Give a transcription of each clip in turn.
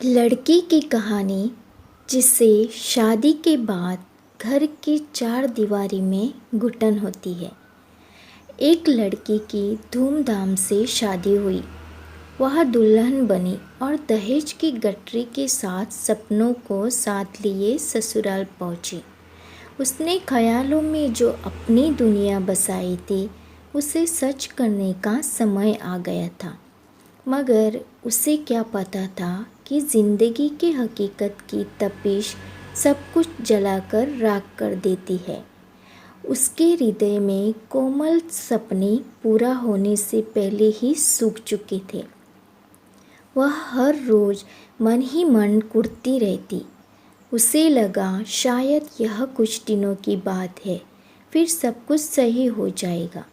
लड़की की कहानी जिसे शादी के बाद घर की चार दीवारी में घुटन होती है। एक लड़की की धूमधाम से शादी हुई। वह दुल्हन बनी और दहेज की गठरी के साथ सपनों को साथ लिए ससुराल पहुंची। उसने ख्यालों में जो अपनी दुनिया बसाई थी उसे सच करने का समय आ गया था। मगर उसे क्या पता था कि ज़िंदगी की हकीकत की तपिश सब कुछ जलाकर राख कर देती है। उसके हृदय में कोमल सपने पूरा होने से पहले ही सूख चुके थे। वह हर रोज़ मन ही मन कुढ़ती रहती। उसे लगा शायद यह कुछ दिनों की बात है, फिर सब कुछ सही हो जाएगा।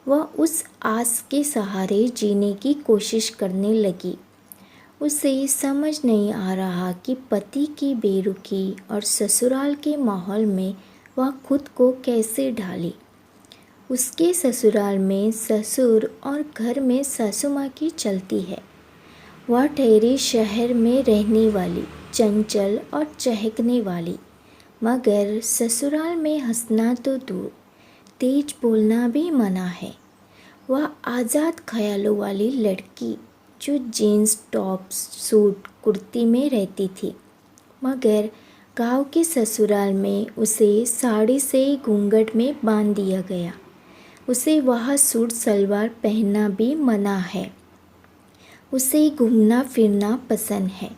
वह उस आस के सहारे जीने की कोशिश करने लगी। उसे समझ नहीं आ रहा कि पति की बेरुखी और ससुराल के माहौल में वह खुद को कैसे ढाले। उसके ससुराल में ससुर और घर में सासू माँ की चलती है। वह ठहरी शहर में रहने वाली, चंचल और चहकने वाली, मगर ससुराल में हंसना तो दूर, तेज बोलना भी मना है। वह आज़ाद ख्यालों वाली लड़की जो जीन्स टॉप सूट कुर्ती में रहती थी, मगर गांव के ससुराल में उसे साड़ी से घूंघट में बांध दिया गया। उसे वह सूट सलवार पहनना भी मना है। उसे घूमना फिरना पसंद है,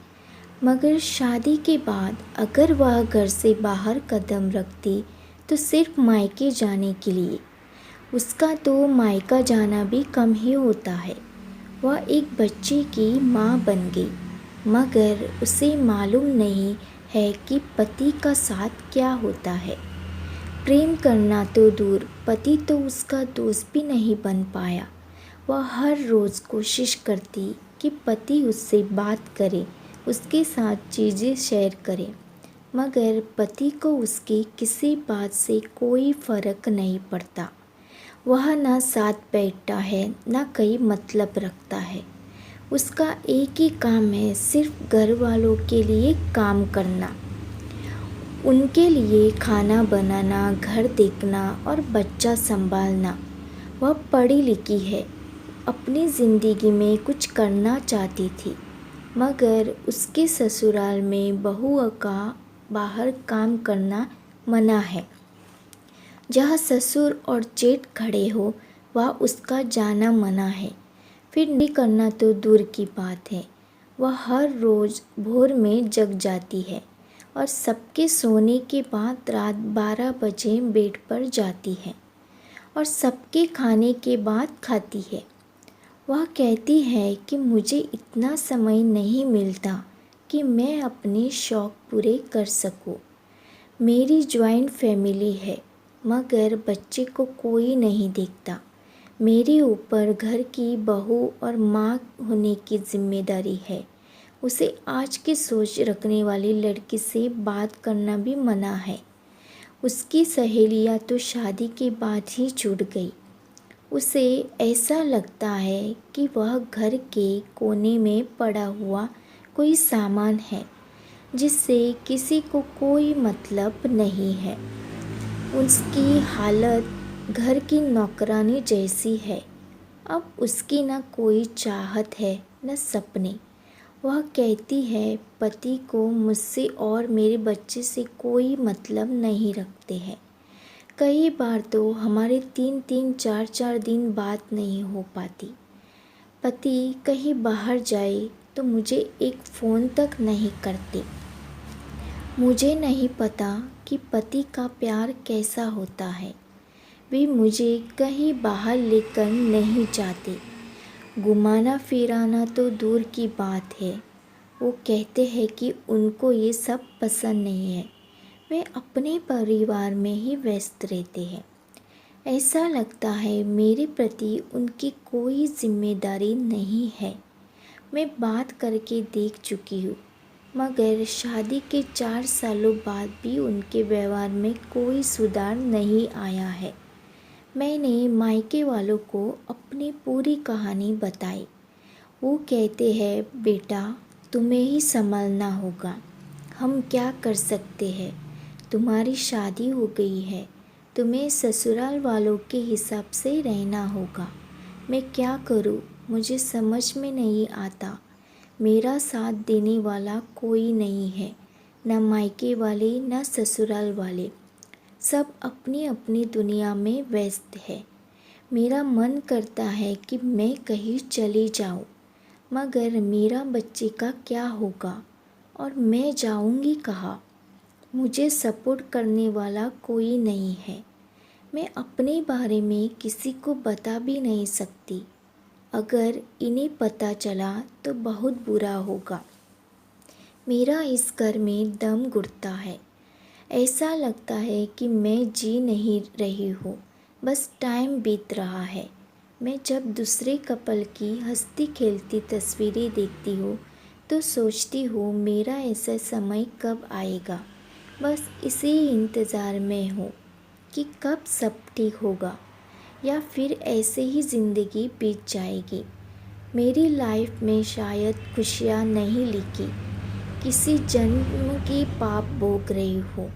मगर शादी के बाद अगर वह घर से बाहर कदम रखती तो सिर्फ मायके जाने के लिए। उसका तो मायका जाना भी कम ही होता है। वह एक बच्चे की माँ बन गई, मगर उसे मालूम नहीं है कि पति का साथ क्या होता है। प्रेम करना तो दूर, पति तो उसका दोस्त भी नहीं बन पाया। वह हर रोज़ कोशिश करती कि पति उससे बात करे, उसके साथ चीज़ें शेयर करे, मगर पति को उसकी किसी बात से कोई फ़र्क नहीं पड़ता। वह ना साथ बैठता है, ना कहीं मतलब रखता है। उसका एक ही काम है, सिर्फ घर वालों के लिए काम करना, उनके लिए खाना बनाना, घर देखना और बच्चा संभालना। वह पढ़ी लिखी है, अपनी ज़िंदगी में कुछ करना चाहती थी, मगर उसके ससुराल में बहुओं का बाहर काम करना मना है। जहाँ ससुर और जेठ खड़े हो वह उसका जाना मना है। फिर नहीं करना तो दूर की बात है। वह हर रोज़ भोर में जग जाती है और सबके सोने के बाद रात 12 बजे बेड पर जाती है और सबके खाने के बाद खाती है। वह कहती है कि मुझे इतना समय नहीं मिलता कि मैं अपने शौक़ पूरे कर सकूं। मेरी जॉइंट फैमिली है, मगर बच्चे को कोई नहीं देखता। मेरे ऊपर घर की बहू और माँ होने की जिम्मेदारी है। उसे आज की सोच रखने वाली लड़की से बात करना भी मना है। उसकी सहेलियाँ तो शादी के बाद ही छूट गई। उसे ऐसा लगता है कि वह घर के कोने में पड़ा हुआ कोई सामान है जिससे किसी को कोई मतलब नहीं है। उसकी हालत घर की नौकरानी जैसी है। अब उसकी न कोई चाहत है न सपने। वह कहती है पति को मुझसे और मेरे बच्चे से कोई मतलब नहीं रखते हैं। कई बार तो हमारे 3-3 4-4 दिन बात नहीं हो पाती। पति कहीं बाहर जाए तो मुझे एक फ़ोन तक नहीं करते। मुझे नहीं पता कि पति का प्यार कैसा होता है। वे मुझे कहीं बाहर लेकर नहीं जाते। घुमाना फिराना तो दूर की बात है। वो कहते हैं कि उनको ये सब पसंद नहीं है। वे अपने परिवार में ही व्यस्त रहते हैं। ऐसा लगता है मेरे प्रति उनकी कोई जिम्मेदारी नहीं है। मैं बात करके देख चुकी हूँ, मगर शादी के 4 सालों बाद भी उनके व्यवहार में कोई सुधार नहीं आया है। मैंने मायके वालों को अपनी पूरी कहानी बताई। वो कहते हैं बेटा तुम्हें ही संभालना होगा। हम क्या कर सकते हैं? तुम्हारी शादी हो गई है, तुम्हें ससुराल वालों के हिसाब से रहना होगा। मैं क्या करूं? मुझे समझ में नहीं आता। मेरा साथ देने वाला कोई नहीं है, न मायके वाले न ससुराल वाले। सब अपनी अपनी दुनिया में व्यस्त है। मेरा मन करता है कि मैं कहीं चली जाऊं, मगर मेरा बच्चे का क्या होगा और मैं जाऊंगी कहाँ? मुझे सपोर्ट करने वाला कोई नहीं है। मैं अपने बारे में किसी को बता भी नहीं सकती। अगर इन्हें पता चला तो बहुत बुरा होगा। मेरा इस घर में दम घुटता है। ऐसा लगता है कि मैं जी नहीं रही हूँ, बस टाइम बीत रहा है। मैं जब दूसरे कपल की हंसती खेलती तस्वीरें देखती हूँ तो सोचती हूँ मेरा ऐसा समय कब आएगा। बस इसी इंतज़ार में हूँ कि कब सब ठीक होगा या फिर ऐसे ही ज़िंदगी बीत जाएगी। मेरी लाइफ में शायद खुशियाँ नहीं लिखी, किसी जन्म की पाप भोग रही हूँ।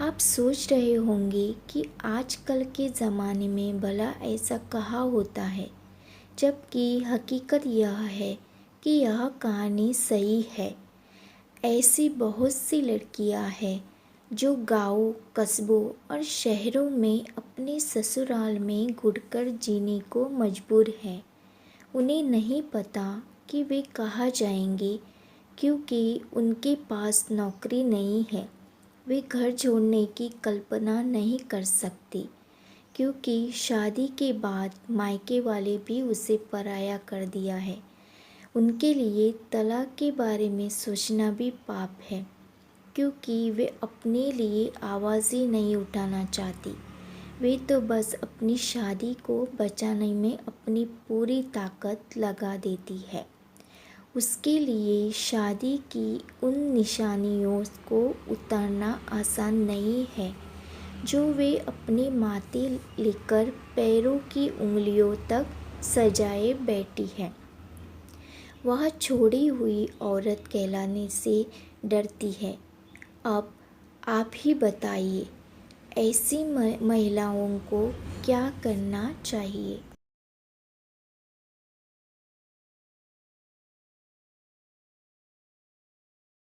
आप सोच रहे होंगे कि आजकल के ज़माने में भला ऐसा कहाँ होता है, जबकि हकीकत यह है कि यह कहानी सही है। ऐसी बहुत सी लड़कियां हैं जो गाँव, कस्बों और शहरों में अपने ससुराल में घुटकर जीने को मजबूर हैं। उन्हें नहीं पता कि वे कहाँ जाएंगे, क्योंकि उनके पास नौकरी नहीं है। वे घर छोड़ने की कल्पना नहीं कर सकती, क्योंकि शादी के बाद मायके वाले भी उसे पराया कर दिया है। उनके लिए तलाक के बारे में सोचना भी पाप है, क्योंकि वे अपने लिए आवाज़ ही नहीं उठाना चाहती। वे तो बस अपनी शादी को बचाने में अपनी पूरी ताकत लगा देती है। उसके लिए शादी की उन निशानियों को उतारना आसान नहीं है जो वे अपने माथे लेकर पैरों की उंगलियों तक सजाए बैठी है। वह छोड़ी हुई औरत कहलाने से डरती है। अब आप ही बताइए, ऐसी महिलाओं को क्या करना चाहिए?